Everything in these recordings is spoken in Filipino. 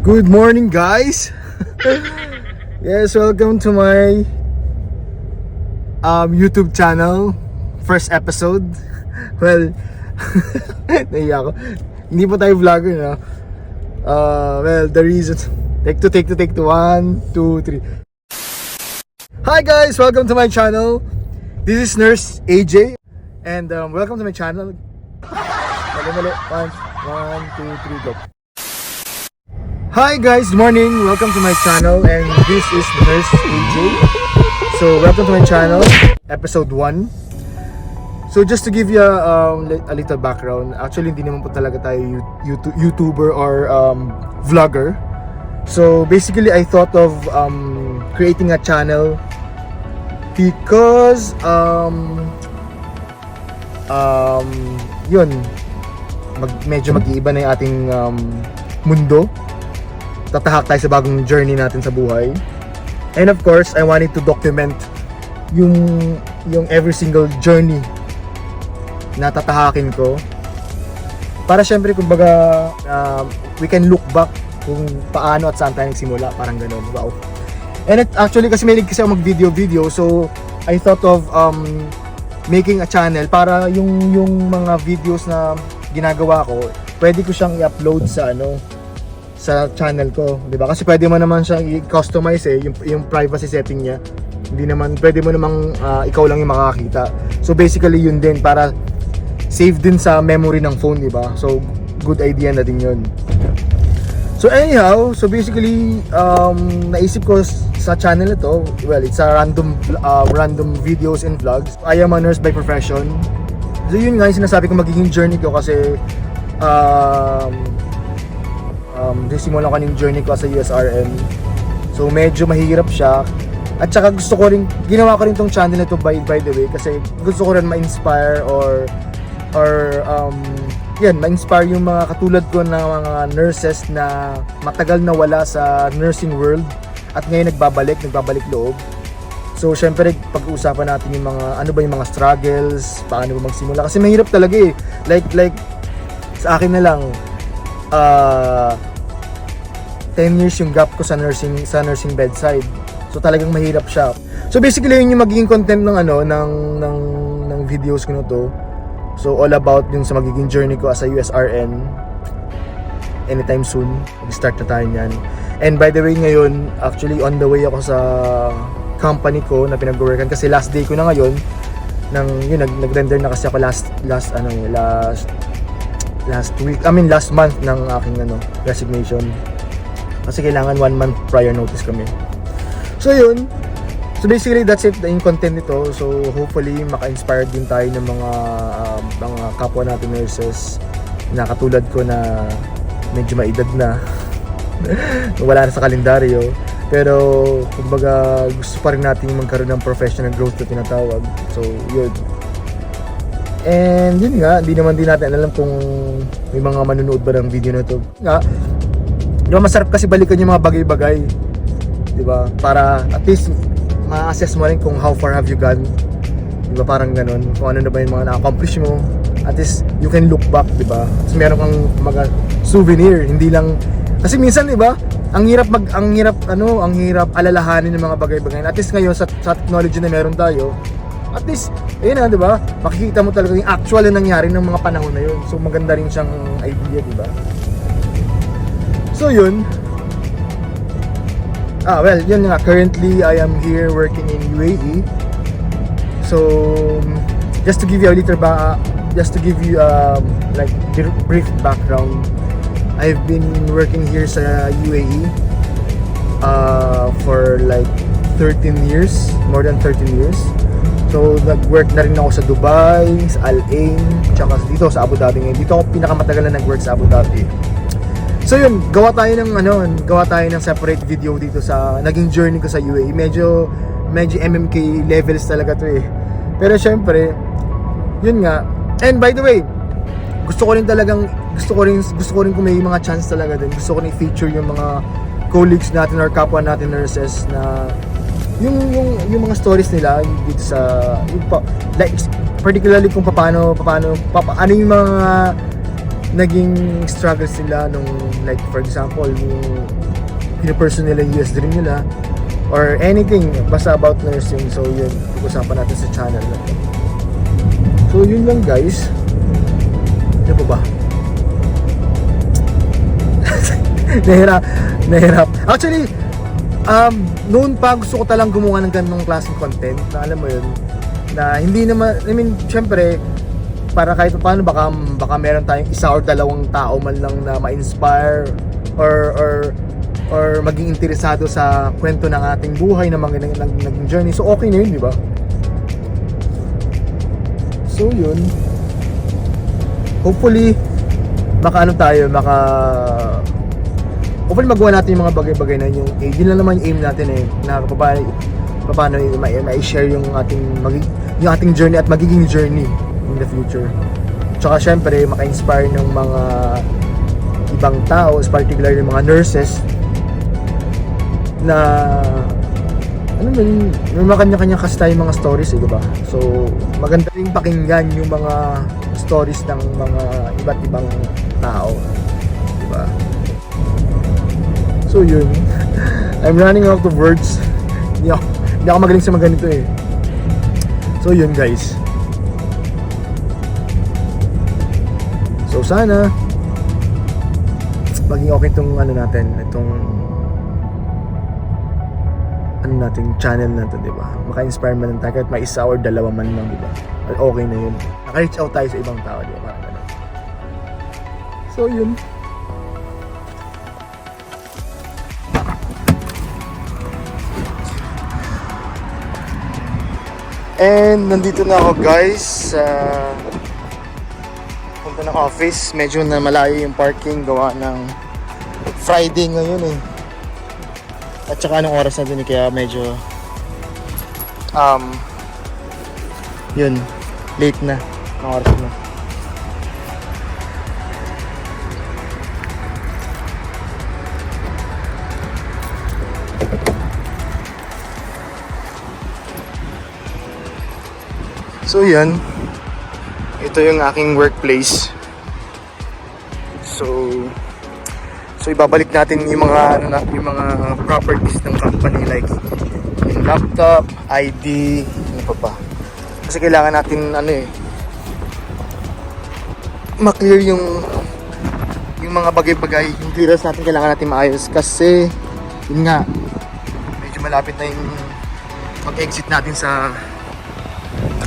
Good morning, guys. Yes, welcome to my YouTube channel. First episode. Well, naiya ako. Hindi po tayo vlogger, no? Well, the reason. Take two. 1, 2, 3. Hi guys, welcome to my channel. This is Nurse AJ, and welcome to my channel. Mali. 1, 2, 3, go. Hi guys, good morning. Welcome to my channel, and this is Nurse AJ. So welcome to my channel, episode 1. So just to give you a little background, actually hindi naman po talaga tayo YouTuber or vlogger. So basically I thought of creating a channel because yun, medyo mag-iiba na yung ating mundo. Tatahak tayo sa bagong journey natin sa buhay. And of course, I wanted to document yung every single journey na tatahakin ko. Para syempre, kumbaga, we can look back kung paano at saan tayo nagsimula. Parang ganun. Wow. And actually, kasi may kasi ako mag-video. So, I thought of making a channel para yung mga videos na ginagawa ko, pwede ko siyang i-upload sa channel ko, 'di ba? Kasi pwede mo naman siyang i-customize yung privacy setting niya. Hindi naman pwede mo namang ikaw lang yung makakita. So basically yun din para save din sa memory ng phone, 'di ba? So good idea na din yun. So anyhow, so basically naisip ko sa channel ito, well, it's a random videos and vlogs. I am a nurse by profession. So yun nga yung sinasabi ko magiging journey ko kasi simulan ko yung journey ko sa USRM. So medyo mahirap siya. At saka gusto ko rin, ginawa ko rin tong channel na to by the way kasi gusto ko rin ma-inspire or ma-inspire yung mga katulad ko na mga nurses na matagal na wala sa nursing world at ngayon nagbabalik loob. So syempre pag-uusapan natin yung mga ano ba yung mga struggles, paano ba magsimula kasi mahirap talaga eh. Like sa akin na lang 10 years yung gap ko sa nursing bedside. So talagang mahirap siya. So basically yun yung magiging content ng videos ko na to. So all about yung sa magiging journey ko as a USRN. Anytime soon, mag-start na tayo niyan. And by the way ngayon, actually on the way ako sa company ko na pinag-workan kasi last day ko na ngayon nag-render na kasi ako last month ng aking resignation. Kasi kailangan 1 month prior notice kami. So yun. So basically that's it yung content nito. So hopefully maka-inspire din tayo ng mga kapwa natin nurses na katulad ko na medyo maedad na. Wala na sa kalendaryo. Pero kumbaga gusto pa rin natin magkaroon ng professional growth na tinatawag. So yun. And yun nga, hindi naman din natin alam kung may mga manunood ba ng video na ito. Nga, diba masarap kasi balikan yung mga bagay-bagay, diba? Para at least ma-assess mo rin kung how far have you gone, diba? Parang ganun, kung ano na ba yung mga na-accomplish mo. At least you can look back, diba? Kasi meron kang mga souvenir, hindi lang kasi minsan, diba? Ang hirap alalahanin ng mga bagay-bagay. At least ngayon sa technology na meron tayo, at least ayun na, diba? Makikita mo talaga yung actual na nangyari ng mga panahon na yun. So maganda rin siyang idea, diba? So yun. Well, yun nga. Currently, I am here working in UAE. So, just to give you a little brief background, I've been working here sa UAE for like 13 years, more than 13 years. So, nag-work na rin ako sa Dubai, sa Al Ain, tsaka dito sa Abu Dhabi ngayon. Dito ako pinakamatagal na nag-work sa Abu Dhabi. So yun, gawa tayo ng separate video dito sa naging journey ko sa UAE. Medyo MMK levels talaga to eh. Pero syempre, yun nga. And by the way, gusto ko rin kung may mga chance talaga din. Gusto ko rin i-feature yung mga colleagues natin or kapwa natin nurses na yung mga stories nila dito sa like particularly kung paano yung mga naging struggles nila nung, like for example, yung pinapursue nila yung US dream nila or anything basta about nursing. So yun, pag-usapan natin sa channel na to. So yun lang guys. Ano pa ba? Nahirap. Actually, noon pa gusto ko talang gumawa ng ganung klaseng content na alam mo yun, na hindi naman, I mean, syempre, para kahit paano baka meron tayong isa or dalawang tao man lang na ma-inspire or maging interesado sa kwento ng ating buhay na naging journey. So okay na yun, di ba? So yun. Hopefully hopefully magawa natin yung mga bagay-bagay na yung yun lang naman yung aim natin na paano ma-share yung ating journey at magiging journey in the future. Tsaka syempre maka-inspire ng mga ibang tao, particularly yung mga nurses na may mga kanya-kanya kasi tayong mga stories diba? So maganda rin pakinggan yung mga stories ng mga iba't ibang tao, diba? So yun, I'm running out of words. Hindi ako magaling sa mga ganito So yun guys. So sana maging okay itong nating channel na to, diba? Maka-inspire man lang tayo kahit may isa or dalawa man lang, diba? Okay na yun. Naka-reach out tayo sa ibang tao, diba? Parang ganun. So yun. And nandito na ako guys sa punta ng office. Medyo na malayo yung parking gawa ng Friday ngayon At saka anong oras na din kaya medyo yun, late na ang oras na. So yan, ito yung aking workplace. So ibabalik natin yung mga properties ng company, like yung laptop, ID, ano pa. Kasi kailangan natin ma-clear yung mga bagay-bagay, yung clearance natin kailangan natin maayos kasi yun nga, medyo malapit na yung mag-exit natin sa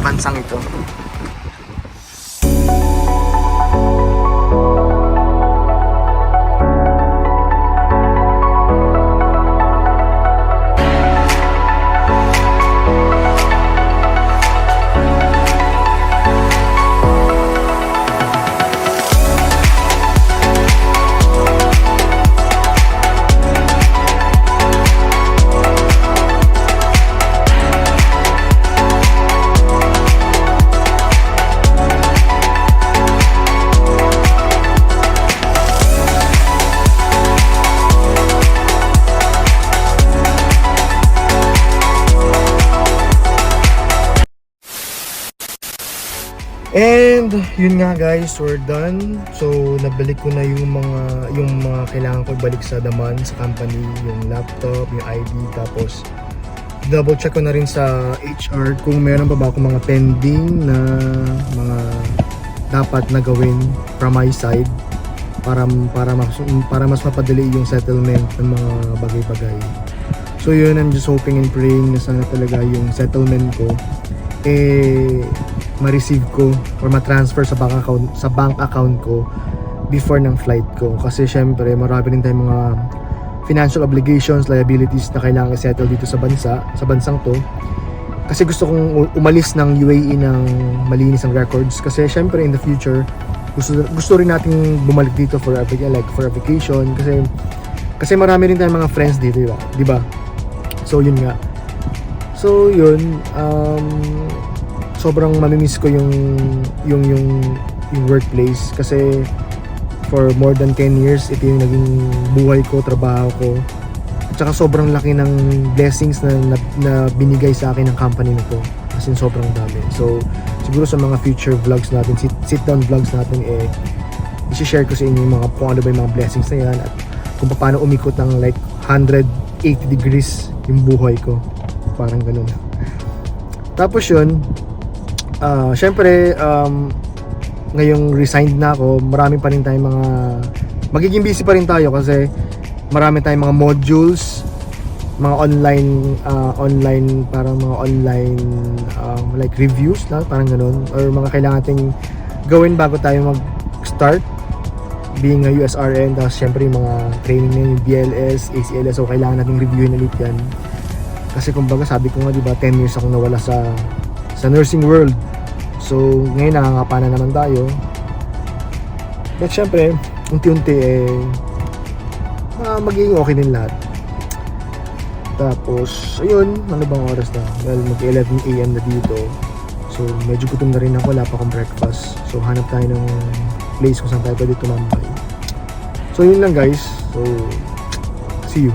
bansang ito. And yun nga guys, we're done. So nabalik ko na yung mga kailangan ko ibalik sa daman sa company, yung laptop, yung ID, tapos double check ko na rin sa HR kung meron pa ba akong mga pending na mga dapat na gawin from my side para mas mapadali yung settlement ng mga bagay-bagay. So yun, I'm just hoping and praying na sana talaga yung settlement ko ma-receive ko or ma-transfer sa bank account ko before ng flight ko, kasi syempre marami rin tayong mga financial obligations, liabilities na kailangan i-settle dito sa bansang to, kasi gusto kong umalis ng UAE ng malinis ang records, kasi syempre in the future gusto rin nating bumalik dito for a vacation, kasi marami rin tayong mga friends dito, di ba? So yun nga. So yun, sobrang mamimiss ko yung workplace, kasi for more than 10 years ito yung naging buhay ko, trabaho ko, at saka sobrang laki ng blessings na binigay sa akin ng company na to, as in sobrang dami. So siguro sa mga future vlogs natin, sit down vlogs natin, i-share ko sa inyo yung mga, kung ano ba yung mga blessings na yan at kung paano umikot ng like 180 degrees yung buhay ko. Parang ganun. Tapos yun, syempre, ngayong resigned na ako, marami pa rin tayong mga, magiging busy pa rin tayo kasi marami tayong mga modules, mga online, parang mga online like reviews na, parang ganun, or mga kailangan nating gawin bago tayo mag-start being a USRN. Tapos syempre yung mga training na yung BLS, ACLS, so kailangan nating reviewin ulit yan. Kasi kumbaga sabi ko nga, diba, 10 years akong nawala sa nursing world. So ngayon nakangapa na naman tayo. But syempre, unti-unti magiging okay din lahat. Tapos, ayun, ano bang oras na? Well, mag-11 AM na dito. So, medyo gutom na rin ako, wala pa akong breakfast. So, hanap tayo ng place kung saan tayo pwede tumambay. So, yun lang guys. So, see you.